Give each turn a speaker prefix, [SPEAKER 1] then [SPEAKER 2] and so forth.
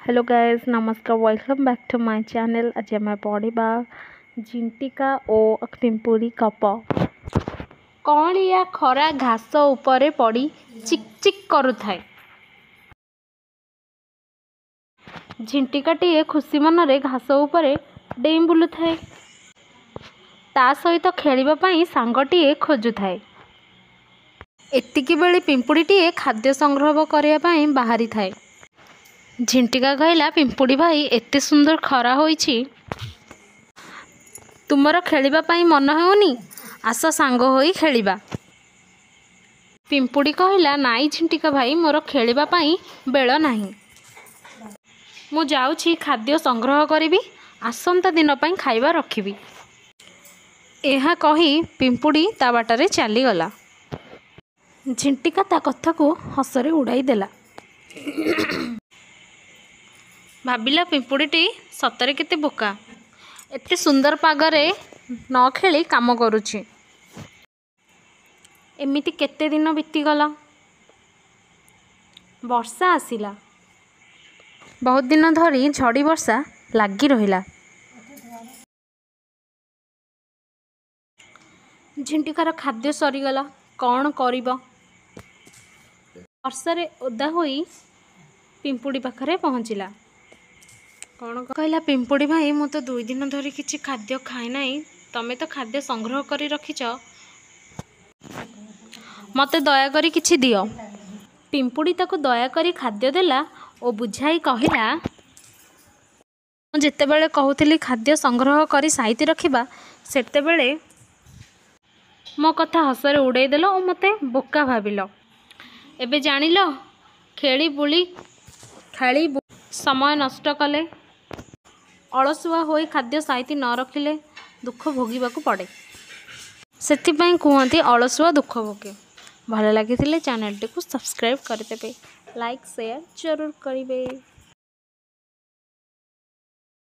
[SPEAKER 1] Hello guys, नमस्कार। Welcome back to my channel. आज आम पढ़ा झिंटिका और पिंपुड़ी कप। कौन या खरा घास उपरे पड़ी चिक चिक करुथाए। झिंटिकाटिए खुशी मनरे घास उपरे डेई बुलुथाए। ता सहित खेलिबा पई सांगटिए खोजुथाए। एतिकी बेले पिंपुड़ीटिए खाद्य संग्रह करिया पई बाहरी थाए। झिंटिका कहला, पिंपुड़ी भाई एते सुंदर खरा होईची, तुमर खेलिबा पई मन हेउनी, आस सांग होई खेलिबा। पिंपुड़ी कहला, नाई झिंटिका भाई, मोर खेलिबा पई बेल नाही, मु जाउछि खाद्य संग्रह करिबी, आसंता दिन पई खाइबा रखिबी। एहा कही पिंपुड़ी ता बाटरे चली गला। झिंटिका ता कथा को हसरे उड़ाई देला। भाविला, पिंपुड़ीटी सतरे केते बोका, एते सुंदर पागरे न खेली काम करुछि। एमिति केते दिन बीतीगला। वर्षा आसिला। बहुत दिन धरी झड़ी वर्षा लागी रहिला। झिंटिकार खाद्य सरीगला, कौन करिब। वर्षारे ओदा होई पिंपुड़ी पाखरे पहुँचिला। कौन कहला, पिंपुड़ी भाई, मु तो 2 दिन धरी किछि खाद्य खाए नाही, तमे तो खाद्य संग्रह करी रखिछ, मते दया करी किछि दियो। पिंपुड़ी ताको दया करी खाद्य देला ओ बुझाई कहला, मु जेतेबेले कहूतिली खाद्य संग्रह करी साइति रखिबा, सेतेबेले मो कथा हसरे उड़ाई देलो ओ मते बोका भाबिलो। एबे जानिलो, खेली बुली समय नष्ट कले, अलसुआ होई खाद्य साइति न रखिले दुख भोगिबाकू पड़े। सेथिपाई कहते अलसुआ दुख भोगे। भल लगी चैनल टी को सब्सक्राइब करदेवे, लाइक शेयर जरूर करेंगे।